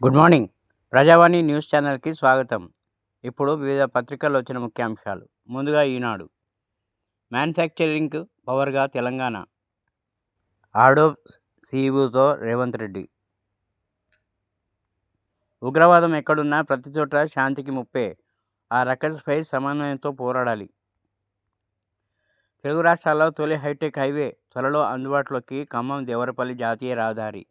Good morning. ప్రజావాణి news ఛానల్కి స్వాగతం. ఇప్పుడు వివిధ పత్రికల్లో వచ్చిన ముఖ్యాంశాలు. ముందుగా ఈనాడు. మ్యానుఫ్యాక్చరింగ్ పవర్గా తెలంగాణ, ఆడోబ్ సీఈఓతో రేవంత్ రెడ్డి. ఉగ్రవాదం ఎక్కడున్నా ప్రతి చోట శాంతికి ముప్పే, ఆ రక్కస్పై సమన్వయంతో పోరాడాలి. తెలుగు రాష్ట్రాల్లో తొలి హైటెక్ హైవే త్వరలో అందుబాటులోకి. ఖమ్మం దేవరపల్లి జాతీయ రహదారి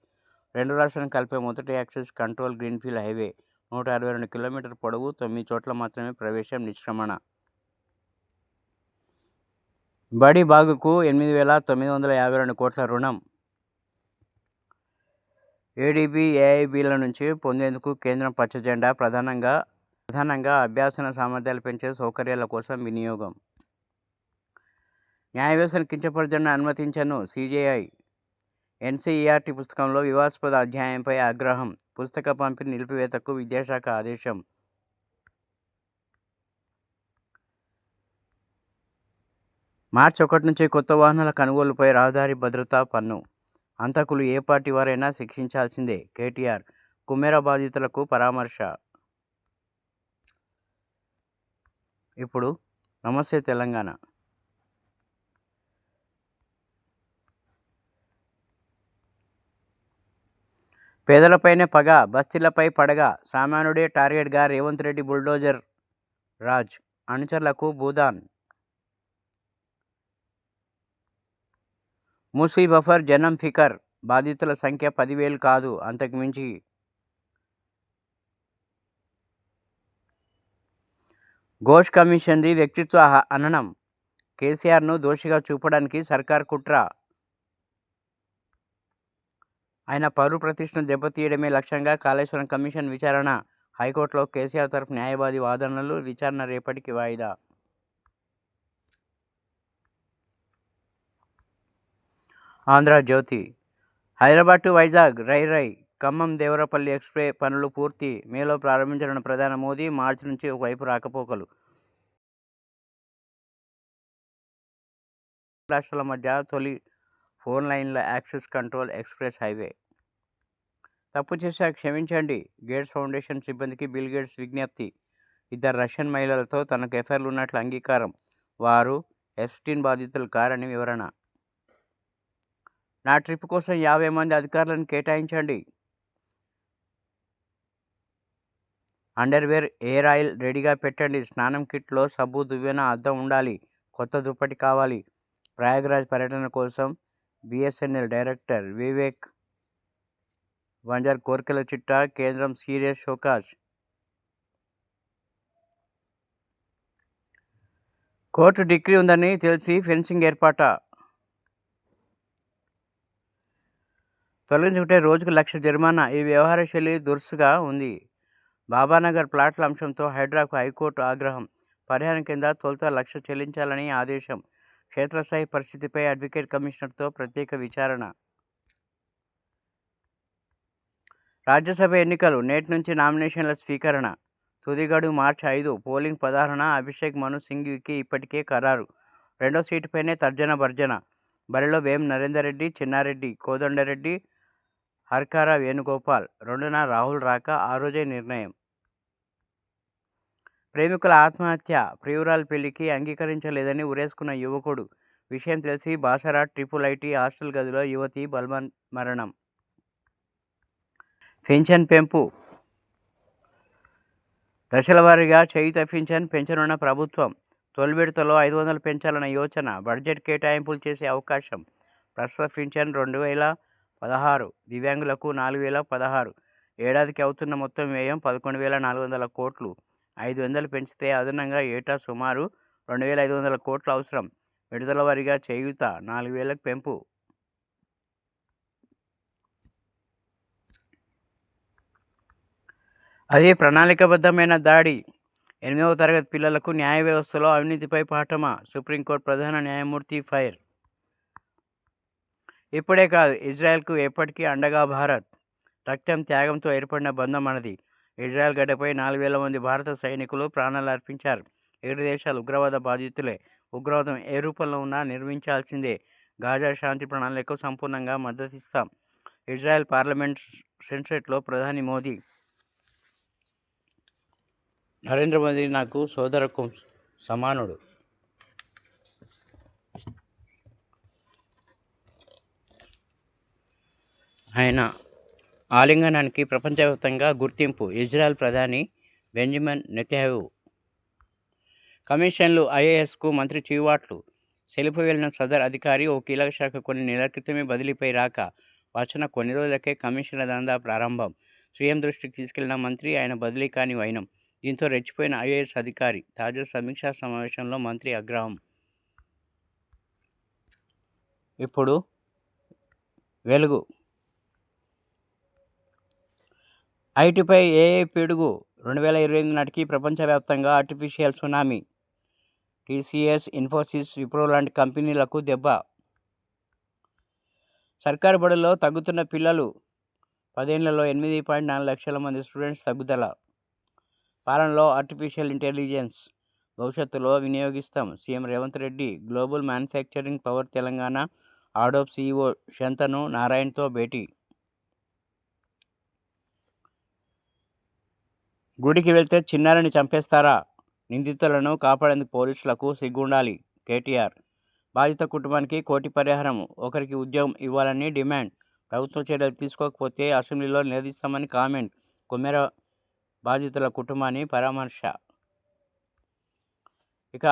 రెండు రాష్ట్రాలను కలిపే మొదటి access control greenfield highway. 162 kilometre పొడవు, 9 చోట్ల మాత్రమే ప్రవేశం, నిష్క్రమణ. బడి బాగుకు 8,952 కోట్ల రుణం. ఏడీబీ, ఏఐబీల నుంచి పొందేందుకు కేంద్రం పచ్చజెండా. ప్రధానంగా అభ్యాసన సామర్థ్యాలు పెంచే సౌకర్యాల కోసం వినియోగం. న్యాయ వ్యవస్థను కించపరచడాన్ని అనుమతించను సీజేఐ. ఎన్సీఈఆర్టీ పుస్తకంలో వివాదాస్పద అధ్యాయంపై ఆగ్రహం. పుస్తక పంపిణీ నిలిపివేతకు విద్యాశాఖ ఆదేశం. మార్చి 1 నుంచి కొత్త వాహనాల కొనుగోలుపై రహదారి భద్రతా పన్ను. హంతకులు ఏ పార్టీ వారైనా శిక్షించాల్సిందే. కేటీఆర్. కుమ్మెర బాధితులకు పరామర్శ. ఇప్పుడు నమస్తే తెలంగాణ. పేదలపైనే పగ, బస్తీలపై పడగ. సామాన్యుడే టార్గెట్గా రేవంత్ రెడ్డి బుల్డోజర్ రాజ్. అనుచరులకు భూదాన్. మూసీ బఫర్ జనం ఫికర్. బాధితుల సంఖ్య 10,000 కాదు, అంతకు మించి. ఘోష్ కమిషన్ది వ్యక్తిత్వ హననం. కేసీఆర్ను దోషిగా చూపడానికి సర్కార్ కుట్ర. ఆయన పౌర ప్రతిష్టను దెబ్బతీయడమే లక్ష్యంగా కాళేశ్వరం కమిషన్ విచారణ. హైకోర్టులో కేసీఆర్ తరఫు న్యాయవాది వాదనలు. విచారణ రేపటికి వాయిదా. ఆంధ్రజ్యోతి. హైదరాబాద్ టు వైజాగ్ రై. ఖమ్మం దేవరపల్లి ఎక్స్ప్రెస్ పనులు పూర్తి. మేలో ప్రారంభించనున్న ప్రధాని మోదీ. మార్చి నుంచి ఒకవైపు రాకపోకలు. రాష్ట్రాల మధ్య తొలి 4 లైన్ల యాక్సెస్ కంట్రోల్ ఎక్స్ప్రెస్ హైవే. తప్పు చేశాక క్షమించండి. గేట్స్ ఫౌండేషన్ సిబ్బందికి బిల్ గేట్స్ విజ్ఞప్తి. 2 రష్యన్ మహిళలతో తనకు ఎఫ్ఐఆర్లు ఉన్నట్లు అంగీకారం. వారు ఎప్స్టీన్ బాధితులు కారని వివరణ. నా ట్రిప్ కోసం 50 మంది అధికారులను కేటాయించండి. అండర్వేర్, ఎయిర్ ఆయిల్ రెడీగా పెట్టండి. స్నానం కిట్లో సబ్బు, దువ్వెన, అద్దం ఉండాలి. కొత్త దుప్పటి కావాలి. ప్రయాగ్రాజ్ పర్యటన కోసం బీఎస్ఎన్ఎల్ డైరెక్టర్ వివేక్ వంజర్ కోర్కెల చిట్టా. కేంద్రం సీరియస్ షోకాజ్. కోర్టు డిగ్రీ ఉందని తెలిసి ఫెన్సింగ్ ఏర్పాట. తొలగించుకుంటే రోజుకు 1,00,000 జరిమానా. ఈ వ్యవహార శైలి దురుసుగా ఉంది. బాబానగర్ ప్లాట్ల అంశంతో హైడ్రాకు హైకోర్టు ఆగ్రహం. పరిహారం కింద తొలుత 1,00,000 చెల్లించాలని ఆదేశం. క్షేత్రస్థాయి పరిస్థితిపై అడ్వకేట్ కమిషనర్తో ప్రత్యేక విచారణ. రాజ్యసభ ఎన్నికలు నేటి నుంచి నామినేషన్ల స్వీకరణ. తుది గడువు మార్చి 5. పోలింగ్ 16న. అభిషేక్ మను సింఘ్వీకి ఇప్పటికే ఖరారు. రెండో సీటుపైనే తర్జన భర్జన. బరిలో వేం నరేందర్ రెడ్డి, చెన్నారెడ్డి, కోదండరెడ్డి, హర్కార వేణుగోపాల్. 2న రాహుల్ రాక ఆ రోజే నిర్ణయం. ప్రేమికుల ఆత్మహత్య. ప్రియురాలి పెళ్లికి అంగీకరించలేదని ఉరేసుకున్న యువకుడు. విషయం తెలిసి బాసరా ట్రిపుల్-ఐటీ హాస్టల్ గదిలో యువతి బలవన్మరణం. పింఛన్ పెంపు. దశలవారీగా చేయూత పింఛన్ పెంచనున్న ప్రభుత్వం. తొలి విడతలో 500 పెంచాలన్న యోచన. బడ్జెట్ కేటాయింపులు చేసే అవకాశం. ప్రస్తుత పింఛన్ 2,016. దివ్యాంగులకు 4,016. ఏడాదికి అవుతున్న మొత్తం వ్యయం 11,400 కోట్లు. 500 పెంచితే అదనంగా ఏటా సుమారు 2,500 కోట్లు అవసరం. విడతల వారీగా చేయూత 4,000 పెంపు. అది ప్రణాళికాబద్ధమైన దాడి. 8వ తరగతి పిల్లలకు న్యాయ వ్యవస్థలో అవినీతిపై పాఠమా? సుప్రీంకోర్టు ప్రధాన న్యాయమూర్తి ఫైర్. ఇప్పుడే కాదు, ఇజ్రాయెల్కు ఎప్పటికీ అండగా భారత్. రక్తం, త్యాగంతో ఏర్పడిన బంధం మనది. ఇజ్రాయెల్ గడ్డపై 4,000 మంది భారత సైనికులు ప్రాణాలు అర్పించారు. 7 దేశాలు ఉగ్రవాద బాధితులే. ఉగ్రవాదం ఏ రూపంలో ఉన్నా నిర్మించాల్సిందే. గాజా శాంతి ప్రణాళికకు సంపూర్ణంగా మద్దతిస్తాం. ఇజ్రాయెల్ పార్లమెంట్ సెనెట్లో ప్రధాని మోదీ. నరేంద్ర మోదీ నాకు సోదరకు సమానుడు. ఆయన ఆలింగనానికి ప్రపంచవ్యాప్తంగా గుర్తింపు. ఇజ్రాయెల్ ప్రధాని బెంజమిన్ నెతన్యాహు కమిషన్లు, ఐఏఎస్కు మంత్రి చీవాట్లు. సెలిపు వెళ్లిన సదర్ అధికారి ఓ కీలక శాఖ కొన్ని నెలల క్రితమే బదిలీపై రాక వచ్చిన కొన్ని రోజులకే కమిషన్ల దందా ప్రారంభం. సీఎం దృష్టికి తీసుకెళ్లిన మంత్రి ఆయన బదిలీ కాని వైనం. దీంతో రెచ్చిపోయిన ఐఏఎస్ అధికారి. తాజా సమీక్షా సమావేశంలో మంత్రి ఆగ్రహం. ఇప్పుడు వెలుగు. ఐటీపై ఏఐ పిడుగు. 2028 నాటికి ప్రపంచవ్యాప్తంగా artificial tsunami. TCS, Infosys, Wipro లాంటి కంపెనీలకు దెబ్బ. సర్కారు బడుల్లో తగ్గుతున్న పిల్లలు. 10 ఏళ్లలో 8.4 లక్షల మంది స్టూడెంట్స్ తగ్గుదల. పాలనలో ఆర్టిఫిషియల్ ఇంటెలిజెన్స్ భవిష్యత్తులో వినియోగిస్తాం. CM Revanth Reddy. Global manufacturing power Telangana Adobe CEO Shantanu నారాయణ్తో భేటీ. గుడికి వెళ్తే చిన్నారిని చంపేస్తారా? నిందితులను కాపాడేందుకు పోలీసులకు సిగ్గుండాలి. కేటీఆర్. బాధిత కుటుంబానికి కోటి పరిహారం. ఒకరికి ఉద్యోగం ఇవ్వాలని డిమాండ్. ప్రభుత్వం చర్యలు తీసుకోకపోతే అసెంబ్లీలో నిలదీస్తామని కామెంట్. కొమ్మెర బాధితుల కుటుంబాన్ని పరామర్శ. ఇక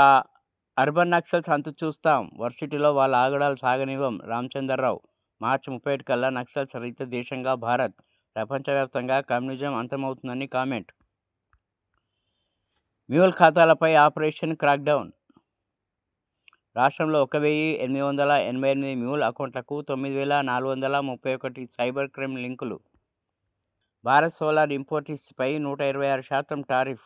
అర్బన్ నక్సల్స్ అంతు చూస్తాం. వర్సిటీలో వాళ్ళ ఆగడాలు సాగనివ్వం. రామచంద్రరావు. మార్చి 31 కల్లా నక్సల్స్ రహిత దేశంగా భారత్. ప్రపంచవ్యాప్తంగా కమ్యూనిజం అంతమవుతుందని కామెంట్. మ్యూల్ ఖాతాలపై ఆపరేషన్ క్రాక్డౌన్. రాష్ట్రంలో 1,888 మ్యూల్ అకౌంట్లకు 9,431 సైబర్ క్రైమ్ లింకులు. భారత్ సోలార్ ఇంపోర్ట్స్పై 126% టారిఫ్.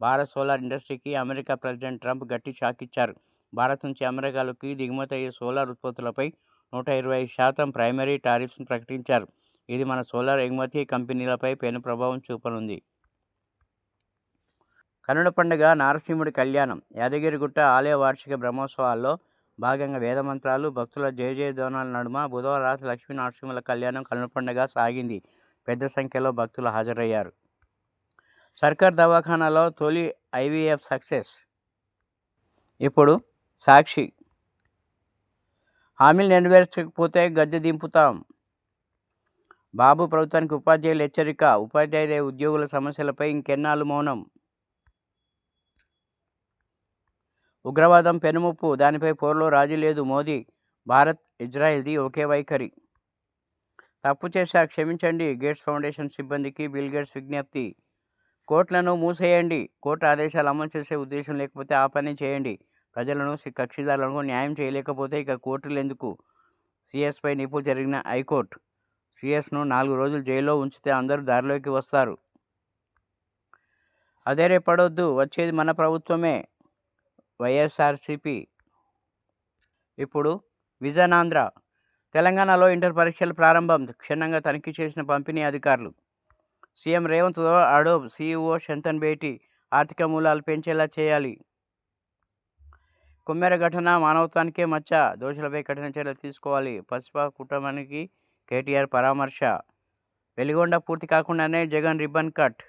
భారత్ సోలార్ ఇండస్ట్రీకి అమెరికా ప్రెసిడెంట్ ట్రంప్ గట్టి షాక్ ఇచ్చారు. భారత్ నుంచి అమెరికాలోకి దిగుమతి అయ్యే సోలార్ ఉత్పత్తులపై 125% ప్రైమరీ టారిఫ్ను ప్రకటించారు. ఇది మన సోలార్ ఎగుమతి కంపెనీలపై పెను ప్రభావం చూపనుంది. కన్నుల పండుగ నారసింహుడి కళ్యాణం. యాదగిరిగుట్ట ఆలయ వార్షిక బ్రహ్మోత్సవాల్లో భాగంగా వేదమంత్రాలు, భక్తుల జయజయధ్వానాల నడుమ బుధవారం రాత్రి లక్ష్మీ నరసింహుల కళ్యాణం కన్నుల పండుగ సాగింది. పెద్ద సంఖ్యలో భక్తులు హాజరయ్యారు. సర్కార్ దవాఖానాలో తొలి ఐవీఎఫ్ సక్సెస్. ఇప్పుడు సాక్షి. హామీలు నెరవేర్చకపోతే గద్దె దింపుతాం. బాబు ప్రభుత్వానికి ఉపాధ్యాయుల హెచ్చరిక. ఉపాధ్యాయుల ఉద్యోగుల సమస్యలపై ఇంకెన్నాళ్ళు మౌనం. ఉగ్రవాదం పెనుముప్పు. దానిపై పోరులో రాజీ లేదు. మోదీ. భారత్ ఇజ్రాయెల్ది ఒకే వైఖరి. తప్పు చేశా క్షమించండి. గేట్స్ ఫౌండేషన్ సిబ్బందికి బిల్ గేట్స్ విజ్ఞప్తి. కోర్టులను మూసేయండి. కోర్టు ఆదేశాలు అమలు చేసే ఉద్దేశం లేకపోతే ఆ పని చేయండి. ప్రజలను, కక్షిదారులకు న్యాయం చేయలేకపోతే ఇక కోర్టులు ఎందుకు? సీఎస్పై నిపుణులు జరిగిన హైకోర్టు. సీఎస్ను 4 రోజులు జైల్లో ఉంచితే అందరూ దారిలోకి వస్తారు. అదేరే పడొద్దు. వచ్చేది మన ప్రభుత్వమే. వైఎస్ఆర్సీపీ. ఇప్పుడు విజన్ ఆంధ్ర. తెలంగాణలో ఇంటర్ పరీక్షలు ప్రారంభం. క్షుణ్ణంగా తనిఖీ చేసిన పంపిణీ అధికారులు. సీఎం రేవంత్తో అడోబ్ సీఈఓ శంతన్ భేటీ. ఆర్థిక మూలాలు పెంచేలా చేయాలి. కొమ్మెర ఘటన మానవత్వానికే మచ్చ. దోషులపై కఠిన చర్యలు తీసుకోవాలి. పసిప కుటుంబానికి కేటీఆర్ పరామర్శ. వెలిగొండ పూర్తి కాకుండానే జగన్ రిబ్బన్ కట్.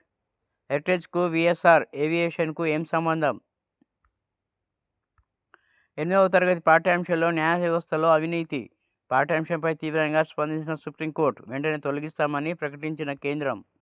హెరిటేజ్కు వీఎస్ఆర్ ఏవియేషన్కు ఏం సంబంధం? 8వ తరగతి పాఠ్యాంశాల్లో న్యాయ వ్యవస్థలో అవినీతి. పాఠ్యాంశంపై తీవ్రంగా స్పందించిన సుప్రీంకోర్టు. వెంటనే తొలగిస్తామని ప్రకటించిన కేంద్రం.